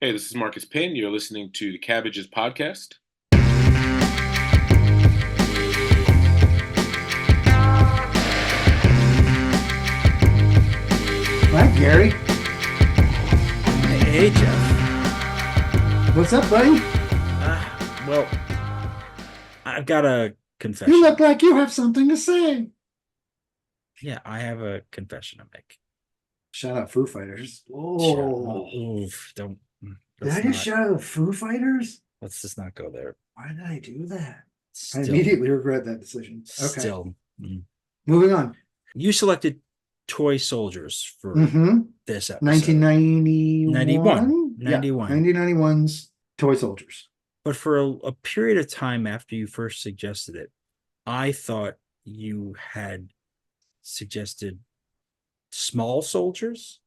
Hey, this is Marcus Pinn. You're listening to the Cabbages podcast. Hi, Gary. Hey, Jeff. What's up, buddy? Well, I've got a confession. You look like you have something to say. Yeah, I have a confession to make. Shout out Foo Fighters. Oh, Oof, don't. did I just shout out Foo Fighters? Let's just not go there. Why did I do that? Still, I immediately regret that decision. Okay. Still. Moving on. You selected Toy Soldiers for this episode. 1991? 91. Yeah, 1991's Toy Soldiers. But for a period of time after you first suggested it, I thought you had suggested Small Soldiers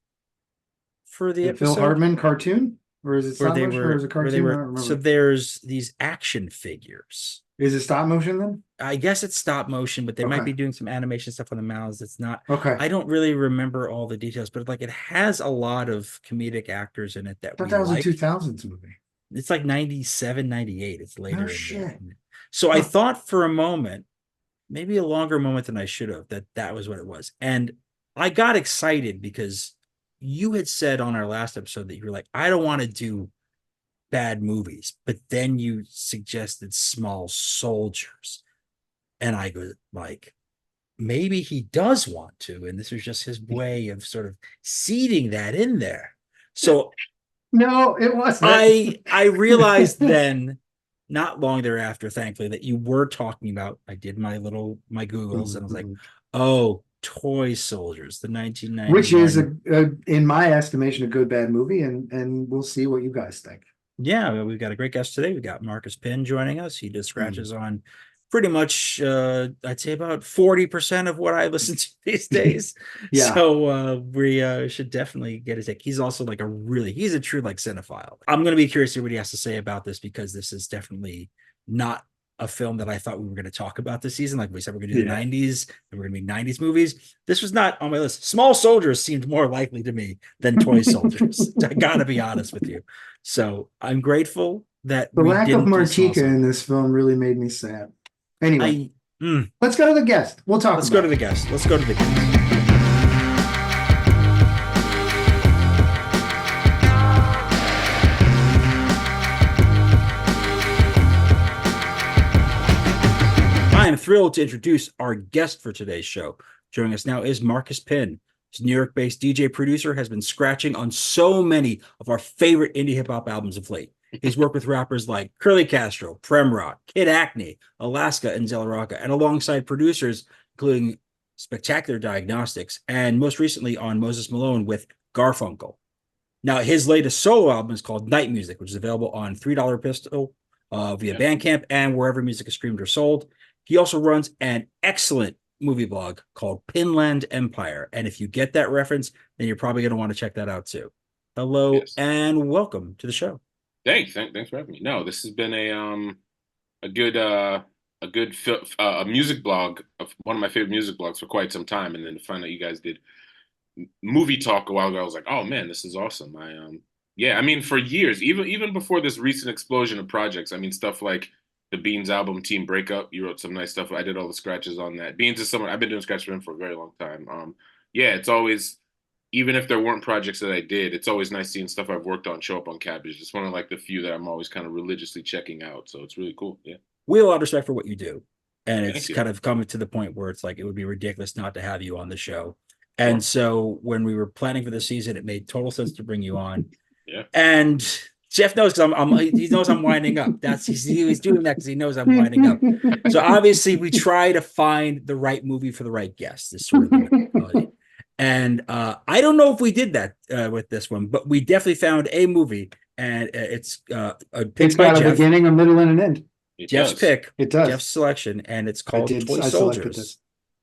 for the episode. Phil Hartman cartoon? Or is it stop motion or is it cartoon? I don't remember. So there's these action figures. Is it stop motion then? I guess it's stop motion, but they might be doing some animation stuff on the mouths. It's not. Okay. I don't really remember all the details, but like it has a lot of comedic actors in it that I thought that was a 2000s movie. It's like 97, 98. It's later. Oh, shit. So I thought for a moment, maybe a longer moment than I should have, that was what it was. And I got excited because you had said on our last episode that you were like, I don't want to do bad movies, but then you suggested Small Soldiers. And I go like, maybe he does want to. And this was just his way of sort of seeding that in there. So no, it wasn't. I realized then, not long thereafter, thankfully, that you were talking about, I did my Googles and I was like, oh, Toy Soldiers, the 1991. Which is, in my estimation, a good bad movie, and we'll see what you guys think. Yeah, we've got a great guest today. We've got Marcus Pinn joining us. He does scratches on pretty much, I'd say about 40% of what I listen to these days. Yeah. So we should definitely get his take. He's also like he's a true like cinephile. I'm going to be curious to see what he has to say about this because this is definitely not a film that I thought we were going to talk about this season. Like we said, we're going to do the 90s and we're going to be 90s movies. This was not on my list. Small Soldiers seemed more likely to me than Toy Soldiers. I got to be honest with you. So I'm grateful that the lack of Martika in this film really made me sad. Anyway, let's go to the guest. We'll talk. Let's go to the guest. I am thrilled to introduce our guest for today's show. Joining us now is Marcus Pinn. He's a New York-based DJ producer, has been scratching on so many of our favorite indie hip-hop albums of late. He's worked with rappers like Curly Castro, Prem Rock, Kid Acne, Alaska, and Zella Rocca, and alongside producers including Spectacular Diagnostics, and most recently on Moses Malone with Garfunkel. Now, his latest solo album is called Night Music, which is available on $3 Pistol via Bandcamp and wherever music is streamed or sold. He also runs an excellent movie blog called Pinland Empire. And if you get that reference, then you're probably going to want to check that out too. Hello and welcome to the show. Thanks for having me. No, this has been a music blog, of one of my favorite music blogs for quite some time. And then to find out you guys did movie talk a while ago, I was like, oh man, this is awesome. I mean, for years, even before this recent explosion of projects, I mean, stuff like the Beans album Team Breakup, you wrote some nice stuff. I did all the scratches on that. Beans is someone I've been doing scratches for him for a very long time. It's always, even if there weren't projects that I did, it's always nice seeing stuff I've worked on show up on Cabbage. It's one of like the few that I'm always kind of religiously checking out. So it's really cool. Yeah. We have a lot of respect for what you do. And it's kind of coming to the point where it's like, it would be ridiculous not to have you on the show. And so when we were planning for the season, it made total sense to bring you on. Yeah. And Jeff knows because he knows I'm winding up. He's doing that because he knows I'm winding up. So obviously we try to find the right movie for the right guest. This sort of and I don't know if we did that with this one, but we definitely found a movie, and it's a pick it's got by a Jeff. beginning, a middle, and an end. Jeff's pick. It does. Jeff's selection, and it's called Toy Soldiers.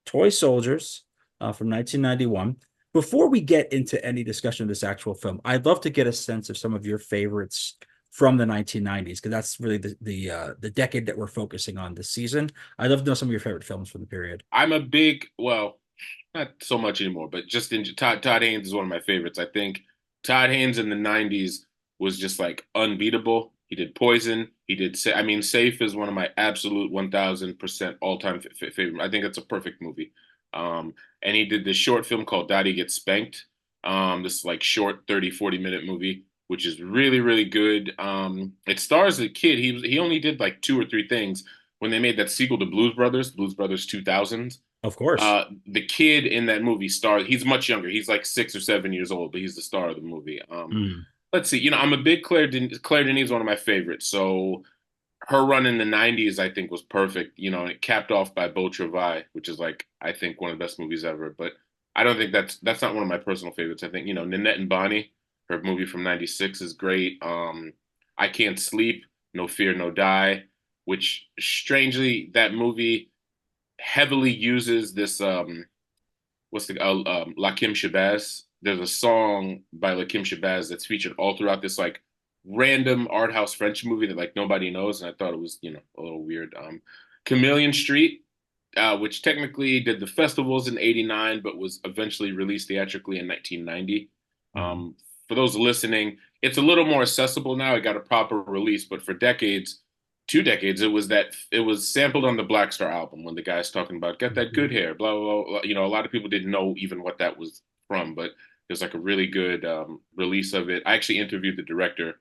Toy Soldiers from 1991. Before we get into any discussion of this actual film, I'd love to get a sense of some of your favorites from the 1990s, because that's really the decade that we're focusing on this season. I'd love to know some of your favorite films from the period. I'm a big, well, not so much anymore, but just Todd Haynes is one of my favorites. I think Todd Haynes in the 90s was just like unbeatable. He did Poison. He did, I mean, Safe is one of my absolute 1000% all-time favorite. I think that's a perfect movie. And he did this short film called Daddy Gets Spanked. This like short 30, 40-minute movie, which is really, really good. It stars a kid. He only did like 2 or 3 things when they made that sequel to Blues Brothers 2000. Of course. The kid in that movie stars. He's much younger. He's like 6 or 7 years old, but he's the star of the movie. Let's see. I'm a big Claire Denis is one of my favorites. So her run in the '90s, I think, was perfect. And it capped off by Beau Travail, which is like I think one of the best movies ever. But I don't think that's not one of my personal favorites. I think Ninette and Bonnie, her movie from '96 is great. I Can't Sleep, No Fear, No Die, which strangely that movie heavily uses this what's the Lakim Shabazz. There's a song by Lakim Shabazz that's featured all throughout this like random art house French movie that like nobody knows, and I thought it was a little weird. Chameleon Street, which technically did the festivals in '89, but was eventually released theatrically in 1990. For those listening, it's a little more accessible now. It got a proper release, but for decades, 2 decades, it was sampled on the Black Star album when the guy's talking about got that good hair, blah blah blah. A lot of people didn't know even what that was from, but there's like a really good release of it. I actually interviewed the director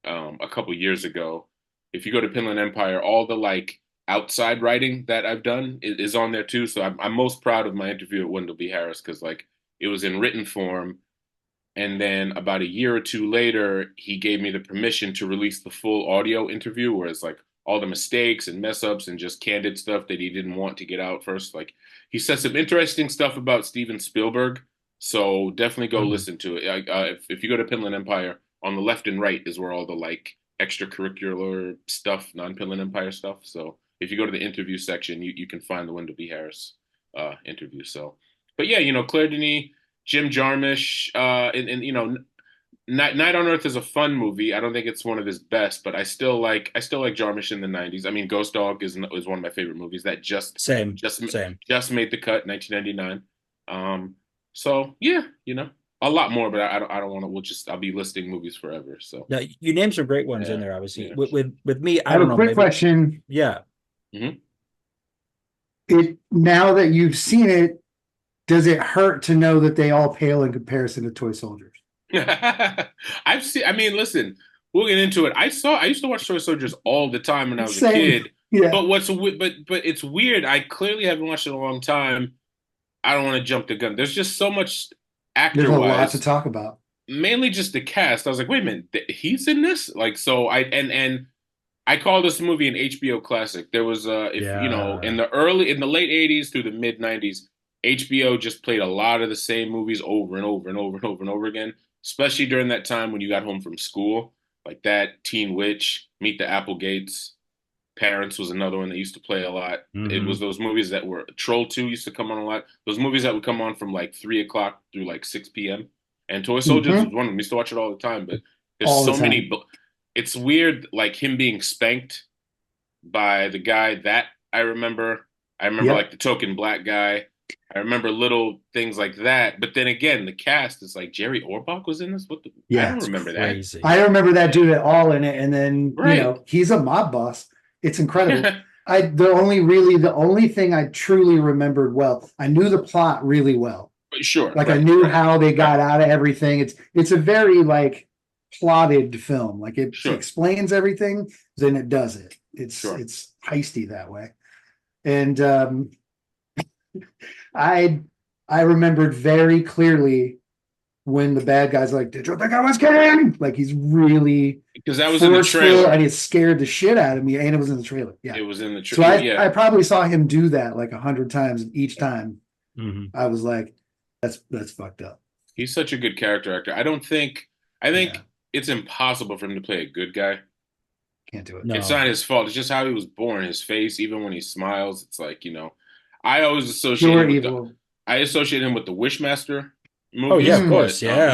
a couple years ago. If you go to Pinland Empire, all the like outside writing that I've done is on there too. So I'm most proud of my interview at Wendell B. Harris because like it was in written form. And then about a year or two later, he gave me the permission to release the full audio interview, where it's like all the mistakes and mess ups and just candid stuff that he didn't want to get out first. Like he said some interesting stuff about Steven Spielberg. So definitely go listen to it. If you go to Pinland Empire, on the left and right is where all the like extracurricular stuff, non-Pinland Empire stuff. So if you go to the interview section, you can find the Wendell B. Harris interview. So, but yeah, Claire Denis, Jim Jarmusch, and Night on Earth is a fun movie. I don't think it's one of his best, but I still like Jarmusch in the '90s. I mean, Ghost Dog is one of my favorite movies that just same just made the cut, 1999. So yeah, a lot more, but I don't want to. I'll be listing movies forever. So now you named some great ones in there. Obviously, yeah. with me, I have don't a know. Quick question. Yeah. Now that you've seen it, does it hurt to know that they all pale in comparison to Toy Soldiers? I've seen. I mean, listen, we'll get into it. I used to watch Toy Soldiers all the time when I was a kid. Yeah. But but it's weird. I clearly haven't watched it in a long time. I don't want to jump the gun. There's just so much actor-wise. There's a lot to talk about. Mainly just the cast. I was like, wait a minute, he's in this? Like, so and I call this movie an HBO classic. There was in the late '80s through the mid '90s, HBO just played a lot of the same movies over and over and over and over and over again, especially during that time when you got home from school, like that, Teen Witch, Meet the Applegates, Parents was another one that used to play a lot. It was those movies that were Troll 2 used to come on a lot. Those movies that would come on from like 3 o'clock through like 6 p.m. And Toy Soldiers was one of them. We used to watch it all the time, but there's so many. It's weird, like him being spanked by the guy that I remember. Like the token black guy. I remember little things like that. But then again, the cast is like Jerry Orbach was in this. I don't remember that. I don't remember that dude at all in it. And then he's a mob boss. It's incredible. The only thing I truly remembered well, I knew the plot really well. Sure. Like I knew how they got out of everything. It's a very like plotted film. Like it explains everything, then it does it. It's heisty that way. And I remembered very clearly when the bad guy's like, "Did you think I was kidding?" Like he's really because that was in the trailer, and it scared the shit out of me. And it was in the trailer. Yeah, it was in the trailer. So I probably saw him do that like 100 times. Each time, I was like, "That's fucked up." He's such a good character actor. I think it's impossible for him to play a good guy. Can't do it. No. It's not his fault. It's just how he was born. His face, even when he smiles, it's like I always associate him with the Wishmaster movies. Oh yeah, of course. Yeah,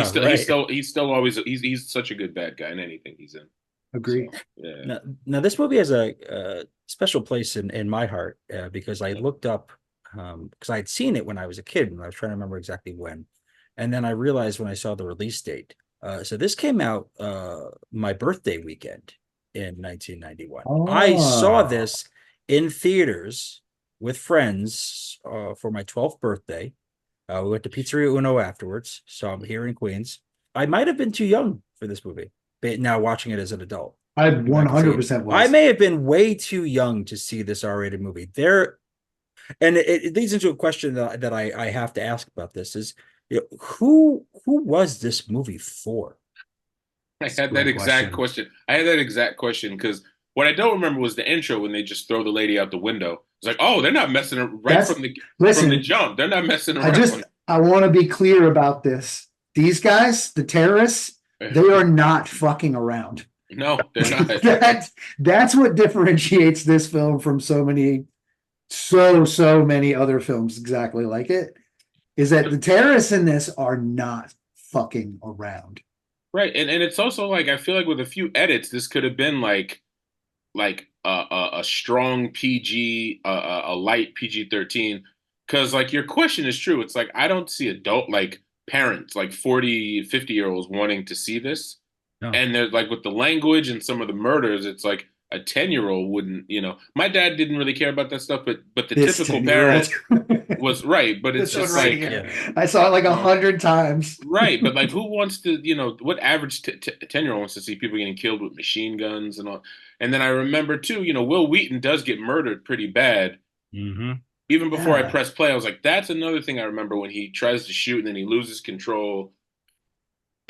he's still always he's such a good bad guy in anything he's in. Agree. So, yeah. Now this movie has a special place in my heart because I looked up because I had seen it when I was a kid and I was trying to remember exactly when, and then I realized when I saw the release date So this came out my birthday weekend in 1991. I saw Oh, this in theaters with friends for my 12th birthday. We went to Pizzeria Uno afterwards, so I'm here in Queens. I might have been too young for this movie, but now watching it as an adult, I I can see 100% I was. may have been way too young to see this R-rated movie. And it leads into a question that I have to ask about this is, who was this movie for? I It's a had that great exact question. question. I had that exact question because what I don't remember was the intro when they just throw the lady out the window. It's like, oh, they're not messing right That's from the listen. jump. They're not messing around. I want to be clear about this. These guys, the terrorists, they are not fucking around. No, they're not. That's what differentiates this film from so many other films exactly like it, is that the terrorists in this are not fucking around. Right, and it's also like I feel like with a few edits, this could have been like a strong PG, a light PG-13. Because like your question is true. It's like I don't see adult like parents like 40, 50-year-olds wanting to see this. No. And they're like with the language and some of the murders, it's like a 10-year-old wouldn't, my dad didn't really care about that stuff, but the This typical 10-year-old. parent was right. But it's This one just right like, here. I saw it like 100 times. right, but like who wants to, what average 10-year-old wants to see people getting killed with machine guns and all? And then I remember too, Will Wheaton does get murdered pretty bad. Mm-hmm. Even before I Yeah. pressed play, I was like, that's another thing I remember when he tries to shoot and then he loses control.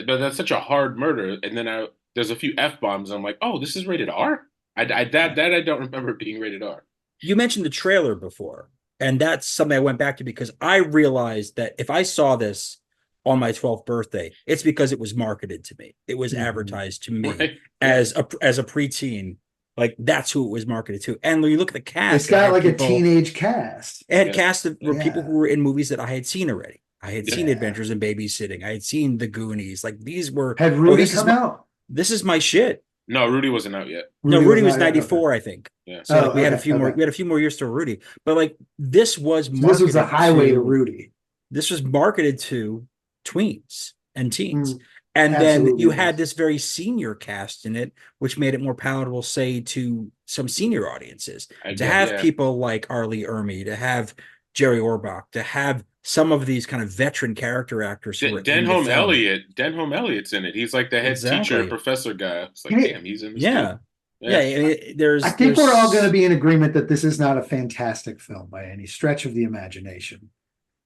But that's such a hard murder. And then there's a few F-bombs. I'm like, oh, this is rated R? That I don't remember being rated R. You mentioned the trailer before, and that's something I went back to because I realized that if I saw this on my 12th birthday, it's because it was marketed to me. It was advertised to me Right? as a preteen. Like that's who it was marketed to. And when you look at the cast, It's got like a people, teenage cast. it had Yeah. cast of were people Yeah. who were in movies that I had seen already. I had seen Yeah. Adventures in Babysitting. I had seen The Goonies. Like these were Had oh, Rudy come out? this is my shit. No, Rudy wasn't out yet. No, Rudy was not yet? 94, Okay. I think. Yeah. So like Oh, we had a okay, few more okay. we had a few more years to Rudy. But like this was So this was the marketed highway to to Rudy. this was marketed to tweens and teens. Mm, And then absolutely you it had was. this very senior cast in it, which made it more palatable, say, to some senior audiences. To have Yeah. people like Arlie Ermy, to have Jerry Orbach, to have some of these kind of veteran character actors who were in the film. Denholm Elliott's in it. He's like the head teacher, Exactly. professor guy. It's like, Hey, damn, he's in this too. Yeah. Yeah. There's I think we're all going to there's be in agreement that this is not a fantastic film by any stretch of the imagination.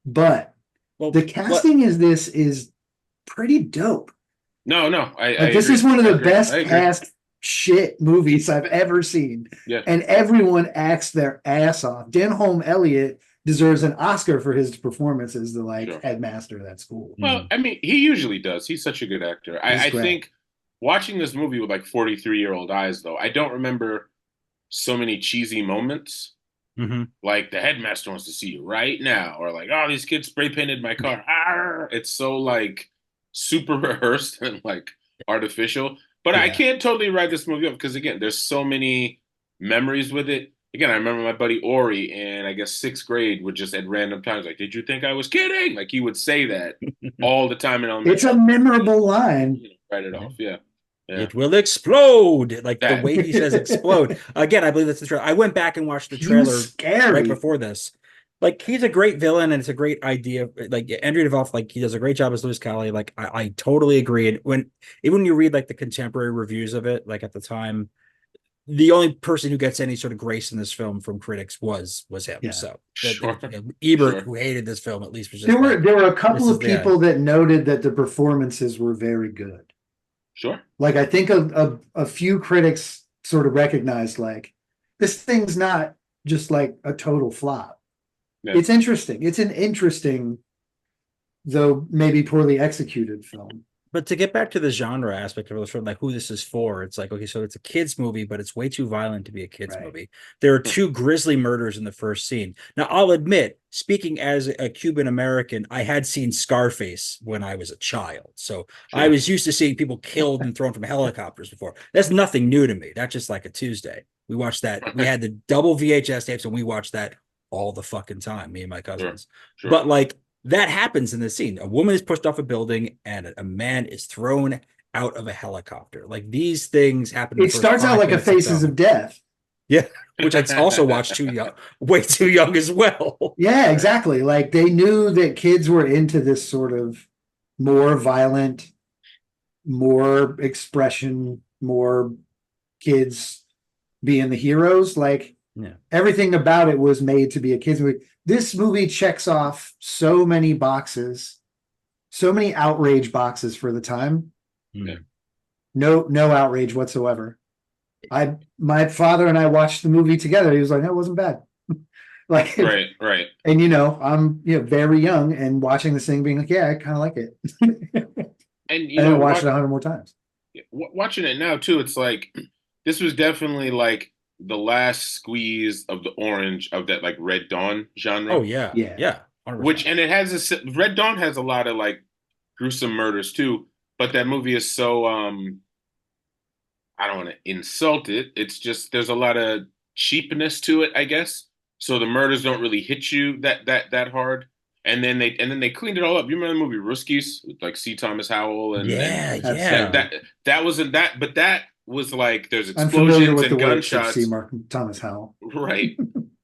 But well, the casting is pretty dope. No, Like this is one of the best cast shit movies I've ever seen. Yeah. And everyone acts their ass off. Denholm Elliott deserves an Oscar for his performance as the headmaster of that school. Well, I mean, he usually does. He's such a good actor. I think watching this movie with like 43-year-old eyes, though, I don't remember so many cheesy moments. Mm-hmm. Like the headmaster wants to see you right now, or like, oh, these kids spray painted my car. Arr! It's so like super rehearsed and like artificial. But I can't totally write this movie up because again, there's so many memories with it. Again, I remember my buddy Ori in I guess 6th grade would just at random times like, "Did you think I was kidding?" Like he would say that all the time in elementary. It's a memorable line. Write it off, yeah. It will explode, like the way he says explode. Again, I believe that's the trailer. I went back and watched the trailer right before this. Like he's a great villain, and it's a great idea. Like Andrew Davoff, like he does a great job as Louis Cali. Like I totally agree. And even when you read like the contemporary reviews of it, like at the time, the only person who gets any sort of grace in this film from critics was him. Yeah. So Ebert, who hated this film, at least was just there were a couple of people that noted that the performances were very good. Sure. Like I think a few critics sort of recognized like this thing's not just like a total flop. Yeah. It's interesting. It's an interesting, though maybe poorly executed film. But to get back to the genre aspect of the film, like who this is for, it's like, okay, so it's a kid's movie, but it's way too violent to be a kid's movie. There are 2 grisly murders in the first scene. Now, I'll admit, speaking as a Cuban American, I had seen Scarface when I was a child. So I was used to seeing people killed and thrown from helicopters before. That's nothing new to me. That's just like a Tuesday. We watched that. We had the double VHS tapes and we watched that all the fucking time, me and my cousins. But like, that happens in the scene. A woman is pushed off a building and a man is thrown out of a helicopter. Like these things happen in the It first starts out five like a minutes of Faces film. of Death. Yeah, which I also watched too young, way too young as well. Yeah, exactly. Like they knew that kids were into this sort of more violent, more expression, more kids being the heroes. Like Yeah. everything about it was made to be a kids movie. This movie checks off so many boxes, so many outrage boxes for the time. Yeah. No outrage whatsoever. My father and I watched the movie together. He was like, "No, it wasn't bad." Like, Right. and I'm very young and watching this thing, being like, "Yeah, I kind of like it." And And then watch it 100 more times. watching it now too, it's like this was definitely like the last squeeze of the orange of that like Red Dawn genre. Oh yeah, Yeah. yeah, 100%. Which and it has Red Dawn has a lot of like gruesome murders too, but that movie is so I don't want to insult it. It's just there's a lot of cheapness to it, I guess. So the murders don't really hit you that hard. And then they cleaned it all up. You remember the movie Ruskies with like C. Thomas Howell and Yeah, that yeah. that wasn't that, but that was like there's I'm familiar explosions with the and works of C. gunshots, Thomas Howell. right?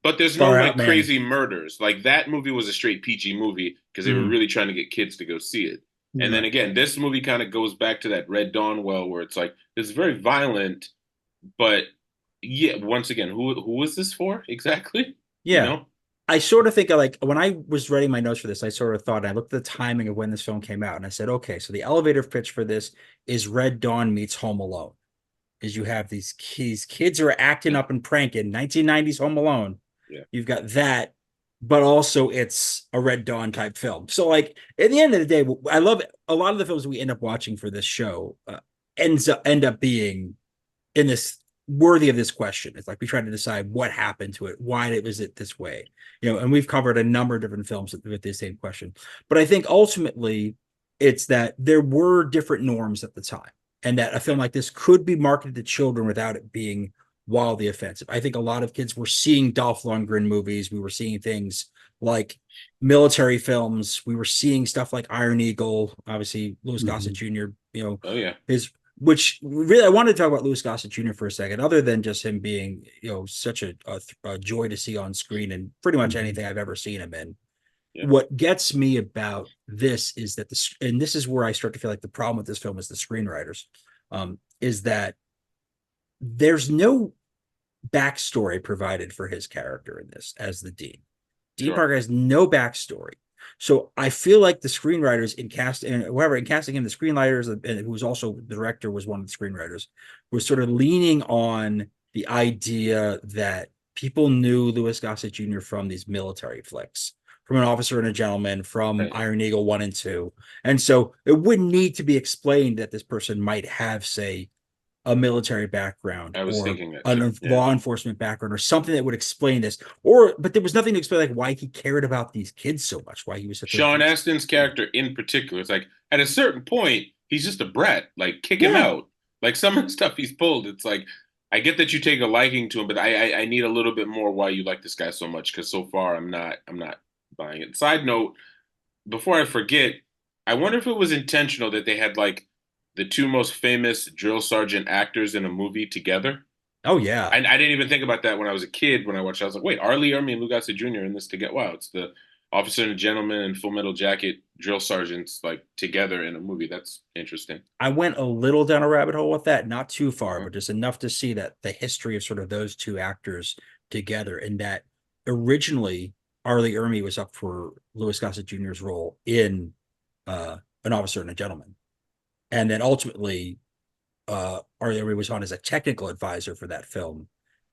But there's no Far out, like man. crazy murders. Like that movie was a straight PG movie because they were really trying to get kids to go see it. And then again, this movie kind of goes back to that Red Dawn well, where it's like it's very violent, but yeah, once again, who is this for exactly? You Yeah. know? I sort of think like when I was writing my notes for this, I sort of thought, I looked at the timing of when this film came out and I said, okay, so the elevator pitch for this is Red Dawn meets Home Alone. Is you have these kids who are acting up and pranking, 1990s Home Alone. Yeah. You've got that, but also it's a Red Dawn type film. So like at the end of the day, I love it. A lot of the films we end up watching for this show end up being in this worthy of this question. It's like we try to decide what happened to it, why was it this way, and we've covered a number of different films with the same question. But I think ultimately it's that there were different norms at the time, and that a film like this could be marketed to children without it being wildly offensive. I think a lot of kids were seeing Dolph Lundgren movies. We were seeing things like military films. We were seeing stuff like Iron Eagle, obviously Louis Gossett Jr., Oh yeah. his which really I wanted to talk about Louis Gossett Jr. for a second, other than just him being, such a joy to see on screen and pretty much anything I've ever seen him in. Yeah. What gets me about this is that and this is where I start to feel like the problem with this film is the screenwriters, is that there's no backstory provided for his character in this as the Dean. Dean Parker has no backstory. So I feel like the screenwriters in casting him, the screenwriters, and who was also the director, was one of the screenwriters, was sort of leaning on the idea that people knew Louis Gossett Jr. from these military flicks, from An Officer and a Gentleman, from Iron Eagle 1 and 2. And so it wouldn't need to be explained that this person might have, say, a military background I was or thinking that a yeah. law enforcement background or something that would explain this. But there was nothing to explain like why he cared about these kids so much, why he was such Sean Astin's character in particular. It's like at a certain point, he's just a brat. Like kick him Yeah. out. Like some of the stuff he's pulled, it's like I get that you take a liking to him, but I need a little bit more why you like this guy so much because so far I'm not buying it. Side note, before I forget, I wonder if it was intentional that they had like the two most famous drill sergeant actors in a movie together. Oh yeah. I didn't even think about that when I was a kid. When I watched, I was like, "Wait, R. Lee Ermey and Lou Gossett Jr. in this together? Wow, it's the Officer and a Gentleman and Full Metal Jacket drill sergeants like together in a movie. That's interesting." I went a little down a rabbit hole with that, not too far, but just enough to see that the history of sort of those two actors together, and that originally R. Lee Ermey was up for Louis Gossett Jr.'s role in An Officer and a Gentleman, and then ultimately R. Lee Ermey was on as a technical advisor for that film,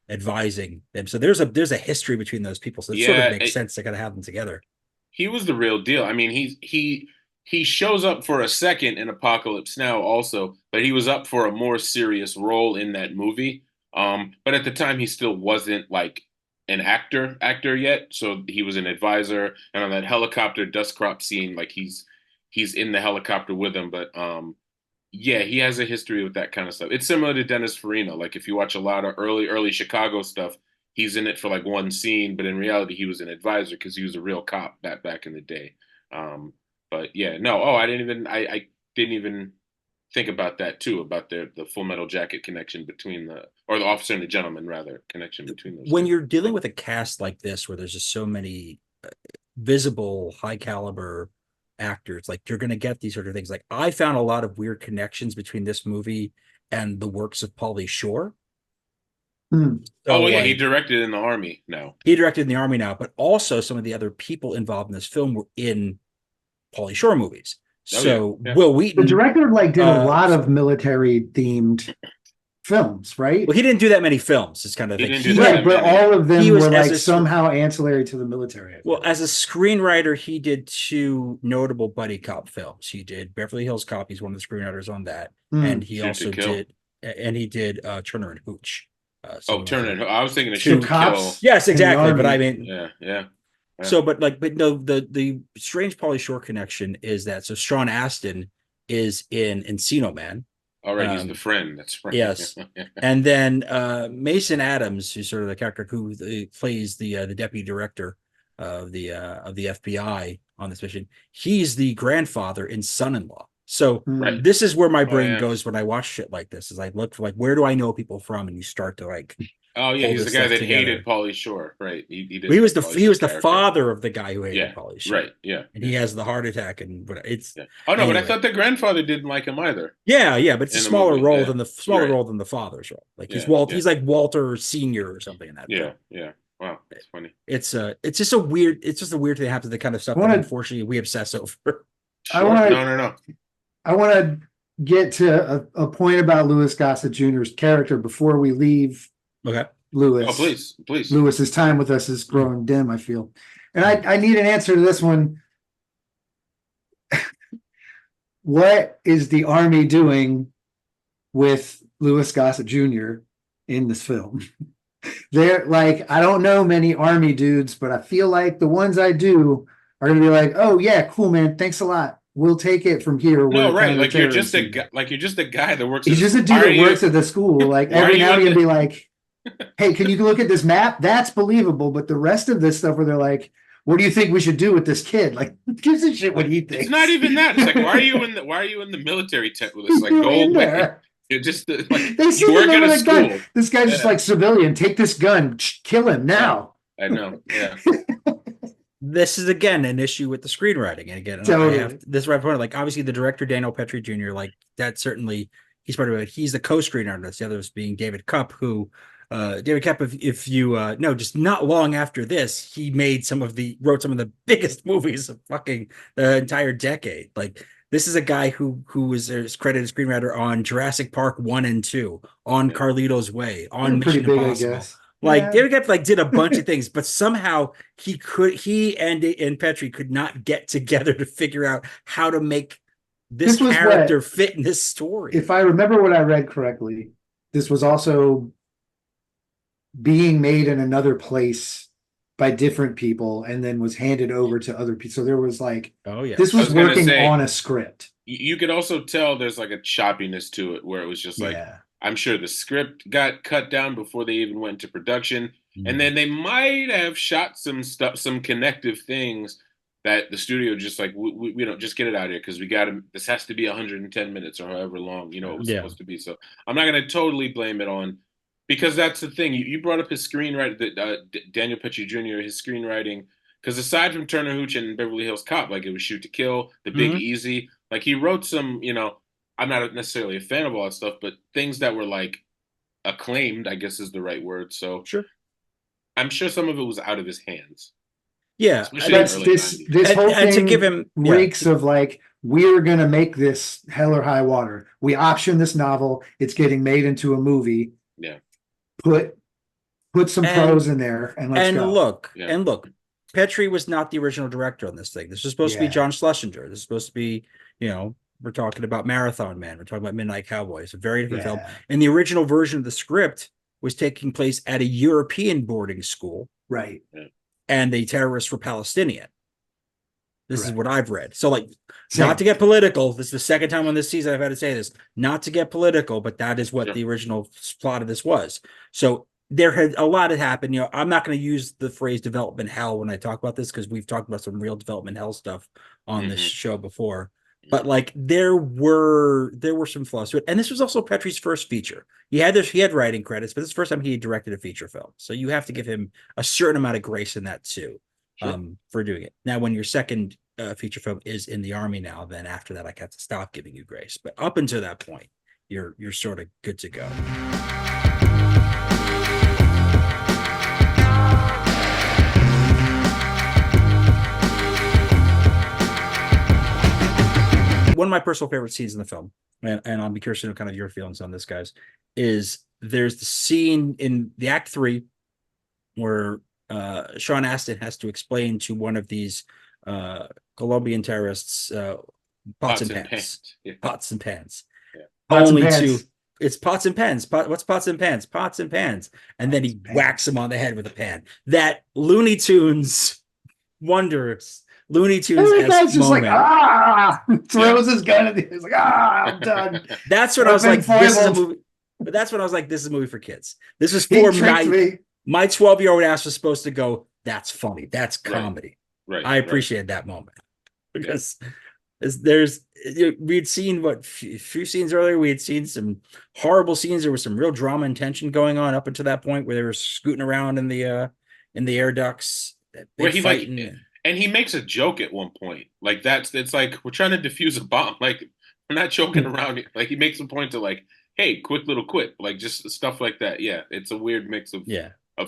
advising them. So there's a history between those people. So it sort of makes sense to kind of have them together. He was the real deal. I mean, he shows up for a second in Apocalypse Now also, but he was up for a more serious role in that movie. But at the time he still wasn't like an actor yet. So he was an advisor, and on that helicopter dust crop scene, like he's in the helicopter with him. But yeah, he has a history with that kind of stuff. It's similar to Dennis Farina. Like if you watch a lot of early Chicago stuff, he's in it for like one scene, but in reality, he was an advisor because he was a real cop back in the day. But yeah, no. Oh, I didn't even think about that too, about the Full Metal Jacket connection between or the Officer and the Gentleman rather connection between those When two. you're dealing with a cast like this, where there's just so many visible, high caliber actors, like you're going to get these sort of things. Like I found a lot of weird connections between this movie and the works of Pauly Shore. So, oh well, yeah, he like, directed in the Army now. he directed in the Army now, but also some of the other people involved in this film were in Pauly Shore movies. Oh yeah, So yeah. Will The Wheaton, director like did a lot of military themed films, right? well, he didn't do that many films. It's kind of He thing. didn't do He that had, Right, but many. all of them He was were as like a- somehow ancillary to the military. I well, feel. as a screenwriter, he did two notable buddy cop films. He did Beverly Hills Cop. He's one of the screenwriters on that, and he Shoot to also Kill. did Turner and Hooch. Oh, Turner. I was thinking of Two Shoot to Kill. cops. Yes, in the exactly. But I Army. mean, Yeah. so, but no, the strange Pauly Shore connection is that so Sean Astin is in Encino Man. All right, he's the friend. That's right. Yes, and then Mason Adams, who's sort of the character who plays the deputy director of the FBI on this mission. He's the grandfather in Son-in-Law. So Right. this is where my brain yeah. goes when I watch shit like this. Is I look for like where do I know people from, and you start to like. Oh yeah, pull he's the this guy stuff that together. hated Pauly Shore, right? He was the character. father of the guy who hated Yeah, Pauly Shore. right. Yeah, And he has the heart attack, and but it's yeah. Oh no, anyway. but I thought the grandfather didn't like him either. Yeah, but it's a in the smaller movie, role yeah. than the role than the father's role. Like he's Yeah. he's like Walter Senior or something in that. Yeah, film. yeah. Wow, that's funny. It's just a weird thing that happens, the kind of stuff that unfortunately we obsess over. Sure. No. I want to get to a point about Louis Gossett Jr.'s character before we leave. Okay. Louis. Oh, please. Louis's time with us is growing dim, I feel. And I need an answer to this one. What is the Army doing with Louis Gossett Jr. in this film? They're like, I don't know many Army dudes, but I feel like the ones I do are going to be like, oh yeah, cool, man. Thanks a lot. We'll take it from here. No, right. Like you're just a guy that works. He's just a dude that works at the school. Like every now and again, be like, hey, can you look at this map? That's believable. But the rest of this stuff where they're like, what do you think we should do with this kid? Like, who gives a shit what he thinks? It's not even that. It's like, why are you in the military tent with us? Like, go away. You're just like, they see you work at a school. Gun. This guy's just like civilian. Take this gun. Kill him now. I know. Yeah. This is again an issue with the screenwriting. And again, totally. this is right point. Like obviously the director Daniel Petrie Jr. Like that certainly he's part of it. He's the co-screenwriter. The others being David Cupp, who David Cupp, if you know, just not long after this, he wrote some of the biggest movies of fucking the entire decade. Like this is a guy who was credited as screenwriter on Jurassic Park 1 and 2, on Carlito's Way, on Mission Impossible. I guess. Like David Cupp did a bunch of things, but somehow he and Petrie could not get together to figure out how to make this character fit in this story. If I remember what I read correctly, this was also being made in another place by different people and then was handed over to other people. So there was like, this was working on a script. You could also tell there's like a choppiness to it where it was just like, I'm sure the script got cut down before they even went into production. And then they might have shot some stuff, some connective things that the studio just like, we don't just get it out of here because we got to, this has to be 110 minutes or however long, it was supposed to be. So I'm not going to totally blame it on, because that's the thing. You brought up his screenwriting, Daniel Petrie Jr., his screenwriting, because aside from Turner Hooch and Beverly Hills Cop, like it was Shoot to Kill, The Big Easy, like he wrote some, I'm not necessarily a fan of all that stuff, but things that were like acclaimed, I guess is the right word. So sure. I'm sure some of it was out of his hands. Yeah. This whole thing to give him reeks of like, we're going to make this hell or high water. We option this novel. It's getting made into a movie. Yeah. Put some pros in there and let's go. Look, Petrie was not the original director on this thing. This was supposed to be John Schlesinger. This is supposed to be, we're talking about Marathon Man. We're talking about Midnight Cowboy. It's a very different film. And the original version of the script was taking place at a European boarding school. Right. And the terrorists were Palestinian. This is what I've read. So, like, not to get political, this is the second time on this season I've had to say this, not to get political, but that is what the original plot of this was. So there had a lot had happened. I'm not going to use the phrase development hell when I talk about this, because we've talked about some real development hell stuff on this show before. But like there were some flaws to it, and this was also Petrie's first feature. He had writing credits, but this is the first time he directed a feature film. So you have to give him a certain amount of grace in that too, for doing it. Now, when your second feature film is in the Army now, then after that I have to stop giving you grace. But up until that point, you're sort of good to go. One of my personal favorite scenes in the film, and I'll be curious to know kind of your feelings on this, guys, is there's the scene in the Act 3 where Sean Astin has to explain to one of these Colombian terrorists pots and pans. Yeah. Pots and pans. Yeah. Only to it's pots and pans. What's pots and pans? Pots and pans. And then he whacks him on the head with a pan. That Looney Tunes wonders. Looney Tunes guy's just like, throws his gun at the he's like, I'm done. That's when I was like, this is a movie. But that's when I was like, this is a movie for kids. This is for my 12-year-old ass was supposed to go, that's funny. That's comedy. Right. I appreciate that moment. Because we'd seen a few scenes earlier, we had seen some horrible scenes. There was some real drama and tension going on up until that point where they were scooting around in the air ducts. Where he and he makes a joke at one point. Like it's like, we're trying to defuse a bomb. Like, we're not joking around. Like, he makes a point to like, hey, quick little quip. Like, just stuff like that. Yeah. It's a weird mix of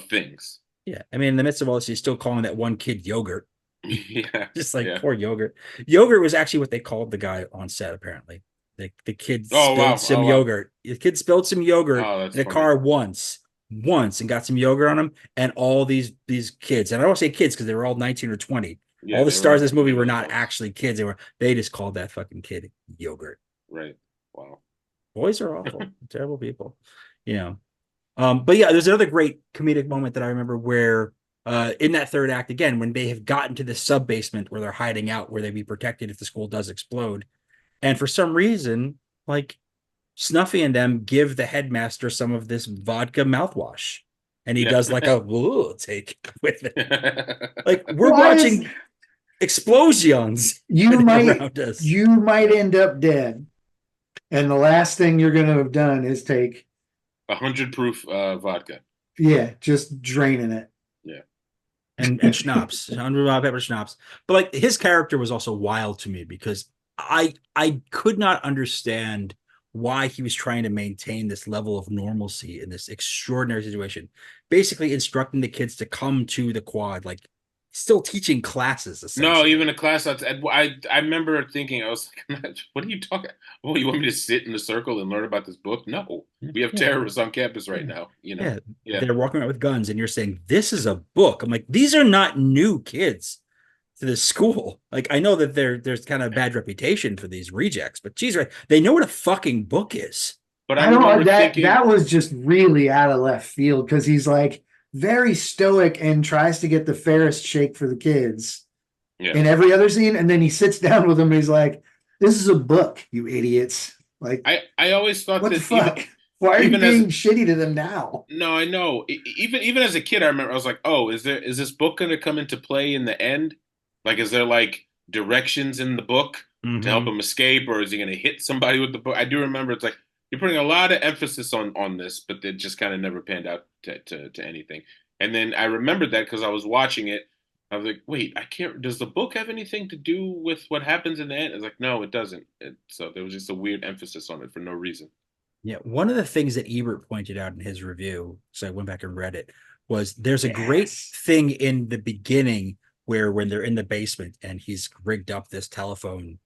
things. Yeah. I mean, in the midst of all this, he's still calling that one kid Yogurt. Yeah. Just like poor Yogurt. Yogurt was actually what they called the guy on set, apparently. The kid spilled some yogurt. The kid spilled some yogurt in a car once and got some yogurt on him, and all these kids, and I don't say kids because they were all 19 or 20. All the stars of this movie were not actually kids. They just called that fucking kid Yogurt. Right. Wow. Boys are awful. Terrible people. But yeah, there's another great comedic moment that I remember where in that third act, again, when they have gotten to the sub basement where they're hiding out, where they'd be protected if the school does explode. And for some reason, like, Snuffy and them give the headmaster some of this vodka mouthwash, and he does like a take with it. Like, we're watching explosions. You might end up dead, and the last thing you're going to have done is take 100 proof vodka. Yeah, just draining it. Yeah, and schnapps, 100 pepper schnapps. But like, his character was also wild to me because I could not understand why he was trying to maintain this level of normalcy in this extraordinary situation, basically instructing the kids to come to the quad, like still teaching classes. No, even a class. I remember thinking, I was like, what are you talking? Oh, you want me to sit in a circle and learn about this book? No, we have terrorists on campus right now. They're walking around with guns, and you're saying this is a book. I'm like, these are not new kids to this school. Like, I know that there's kind of a bad reputation for these rejects, but geez, right, they know what a fucking book is. But I remember thinking that was just really out of left field, because he's like very stoic and tries to get the fairest shake for the kids in every other scene, and then he sits down with them and he's like, "This is a book, you idiots." Like, I always thought, what the fuck? Why are you being shitty to them now? No, I know. Even as a kid, I remember I was like, "Oh, is this book going to come into play in the end? Like, is there like directions in the book to help him escape, or is he going to hit somebody with the book?" I do remember it's like, you're putting a lot of emphasis on this, but it just kind of never panned out to anything. And then I remembered that because I was watching it. I was like, wait, I can't. Does the book have anything to do with what happens in the end? I was like, no, it doesn't. So there was just a weird emphasis on it for no reason. Yeah, one of the things that Ebert pointed out in his review, so I went back and read it, was there's a great thing in the beginning where when they're in the basement and he's rigged up this telephone,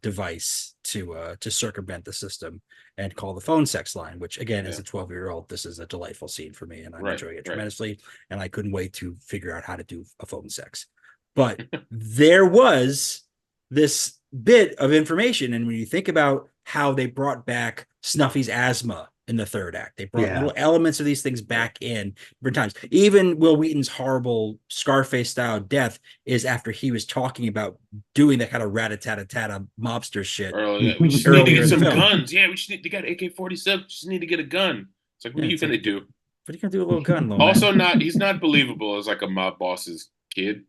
device to circumvent the system and call the phone sex line, which again, as a 12-year-old, this is a delightful scene for me, and I'm enjoying it tremendously. And I couldn't wait to figure out how to do a phone sex. But there was this bit of information, and when you think about how they brought back Snuffy's asthma in the third act, they brought little elements of these things back in different times. Even Will Wheaton's horrible Scarface style death is after he was talking about doing that kind of rat-a-tat-a-tat mobster shit. We just need to get some guns. Yeah, we just need to get AK-47. Just need to get a gun. It's like, what are you gonna do? What are you gonna do with a little gun, also, he's not believable as like a mob boss's kid.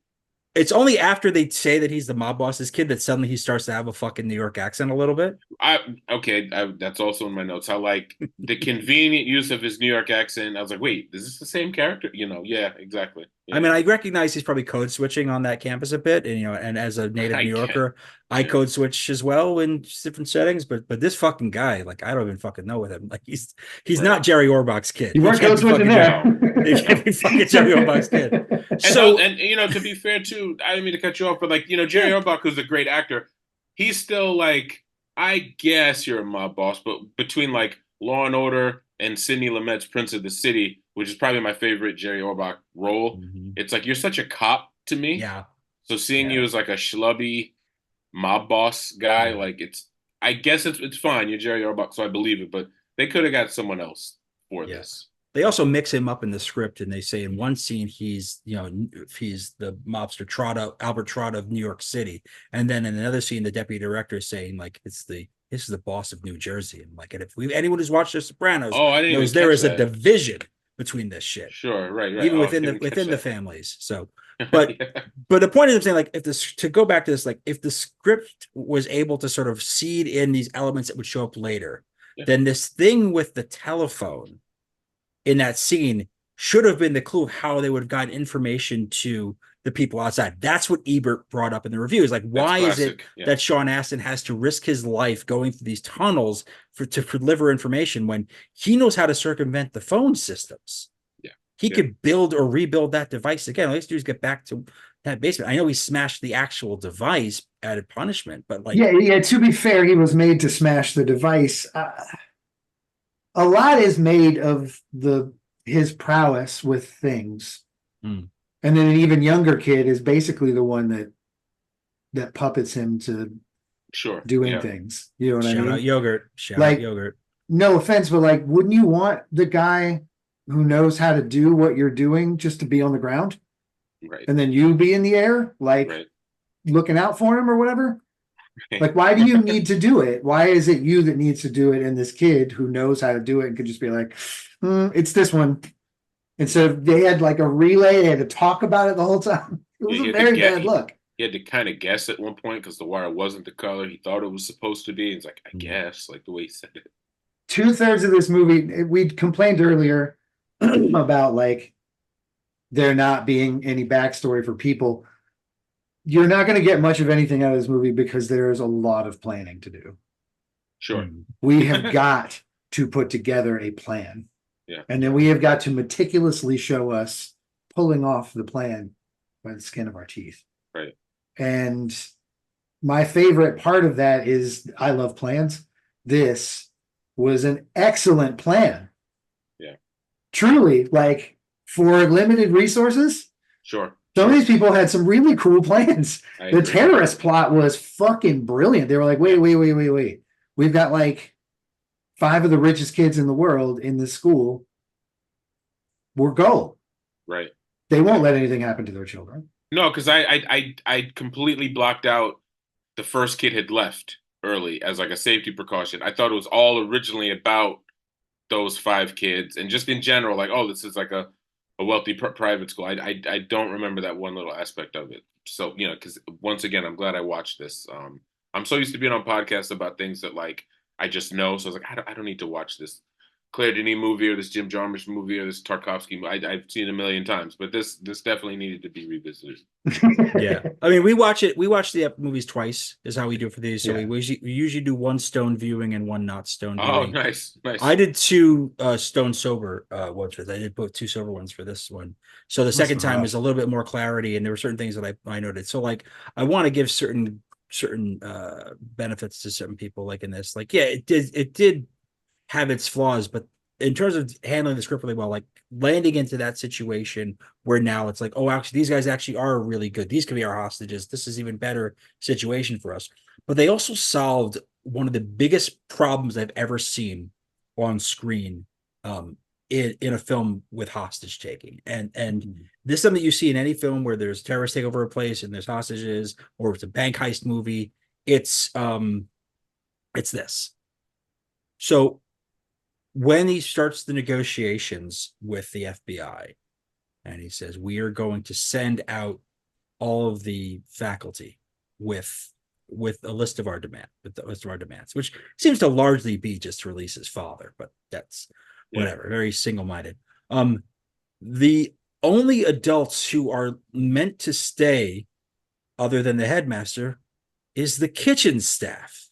It's only after they say that he's the mob boss's kid that suddenly he starts to have a fucking New York accent a little bit. That's also in my notes. I like the convenient use of his New York accent. I was like, wait, is this the same character? Yeah, exactly. Yeah. I mean, I recognize he's probably code switching on that campus a bit, and and as a native New Yorker, I code switch as well in different settings. But this fucking guy, like, I don't even fucking know with him. Like, he's not Jerry Orbach's kid. You weren't code switching there. He can't be fucking Jerry Orbach's kid. And to be fair too, I didn't mean to cut you off, but like Jerry Orbach, who's a great actor, he's still like, I guess you're a mob boss, but between like Law and Order and Sidney Lumet's Prince of the City, which is probably my favorite Jerry Orbach role, it's like you're such a cop to me. Yeah. So seeing you as like a schlubby mob boss guy, like I guess it's fine. You're Jerry Orbach, so I believe it, but they could have got someone else for this. They also mix him up in the script, and they say in one scene he's the mobster Albert Trotta of New York City, and then in another scene the deputy director is saying like this is the boss of New Jersey, and like, and if anyone who's watched The Sopranos knows there is a division between this shit. Sure, right. Even within the families. So, but but the point is, I'm saying, like, to go back to this, like, if the script was able to sort of seed in these elements that would show up later, then this thing with the telephone in that scene should have been the clue of how they would have gotten information to the people outside. That's what Ebert brought up in the review. Is like, why is it that Sean Astin has to risk his life going through these tunnels to deliver information when he knows how to circumvent the phone systems? He could build or rebuild that device again. All he has to do is get back to that basement. I know he smashed the actual device, added punishment, but like, yeah. To be fair, he was made to smash the device. A lot is made of his prowess with things. And then an even younger kid is basically the one that puppets him to doing things. You know what I mean? Shout out yogurt. No offense, but like, wouldn't you want the guy who knows how to do what you're doing just to be on the ground? Right. And then you be in the air, like looking out for him or whatever? Like, why do you need to do it? Why is it you that needs to do it? And this kid who knows how to do it and could just be like, it's this one. And so they had like a relay, they had to talk about it the whole time. It was a very bad look. He had to kind of guess at one point because the wire wasn't the color he thought it was supposed to be. He's like, I guess, like the way he said it. 2/3 of this movie, we complained earlier about like there not being any backstory for people. You're not going to get much of anything out of this movie because there's a lot of planning to do. Sure. We have got to put together a plan. Yeah. And then we have got to meticulously show us pulling off the plan by the skin of our teeth. Right. And my favorite part of that is I love plans. This was an excellent plan. Yeah. Truly, like, for limited resources. Sure. Some of these people had some really cool plans. The terrorist plot was fucking brilliant. They were like, wait. We've got like 5 of the richest kids in the world in this school. We're gold. Right. They won't let anything happen to their children. No, because I completely blocked out the first kid had left early as like a safety precaution. I thought it was all originally about those 5 kids and just in general, like, oh, this is like a wealthy private school. I don't remember that one little aspect of it. So, because once again, I'm glad I watched this. I'm so used to being on podcasts about things that like I just know. So I was like, I don't need to watch this Claire Denis movie or this Jim Jarmusch movie or this Tarkovsky movie. I've seen it a million times, but this definitely needed to be revisited. Yeah, I mean, we watch the movies twice is how we do it for these. So we usually do one stone viewing and one not stone viewing. Oh, nice. I did 2 stone sober ones for this. I did put 2 sober ones for this one. So the second time is a little bit more clarity, and there were certain things that I noted. So like, I want to give certain benefits to certain people, like in this. Like, yeah, it did have its flaws, but in terms of handling the script really well, like landing into that situation where now it's like, oh, actually, these guys actually are really good. These could be our hostages. This is even better situation for us. But they also solved one of the biggest problems I've ever seen on screen in a film with hostage taking. And this is something you see in any film where there's terrorists take over a place and there's hostages, or it's a bank heist movie. It's this. So when he starts the negotiations with the FBI and he says, we are going to send out all of the faculty with a list of our demands, which seems to largely be just to release his father, but that's whatever, very single-minded. The only adults who are meant to stay, other than the headmaster, is the kitchen staff.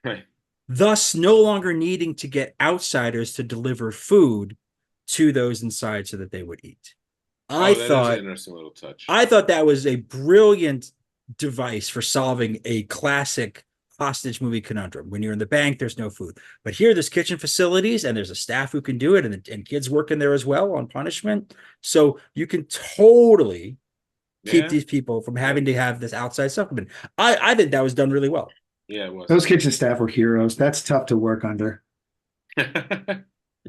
Right. Thus, no longer needing to get outsiders to deliver food to those inside so that they would eat. That is an interesting little touch. I thought that was a brilliant device for solving a classic hostage movie conundrum. When you're in the bank, there's no food. But here, there's kitchen facilities, and there's a staff who can do it, and kids work in there as well on punishment. So you can totally keep these people from having to have this outside supplement. I think that was done really well. Yeah, it was. Those kitchen staff were heroes. That's tough to work under.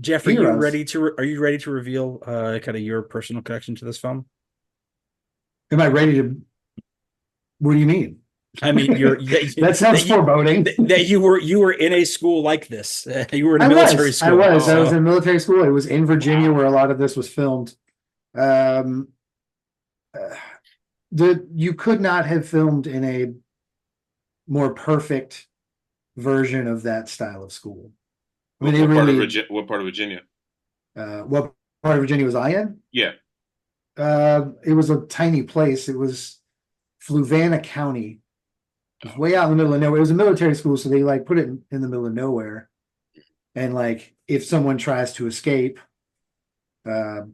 Jeff, are you ready to reveal kind of your personal connection to this film? Am I ready to? What do you mean? I mean, that sounds foreboding. That you were in a school like this. You were in a military school. I was in military school. It was in Virginia where a lot of this was filmed. You could not have filmed in a more perfect version of that style of school. I mean, what part of Virginia? What part of Virginia was I in? Yeah. It was a tiny place. It was Fluvanna County. It was way out in the middle of nowhere. It was a military school, so they like put it in the middle of nowhere. And like, if someone tries to escape, they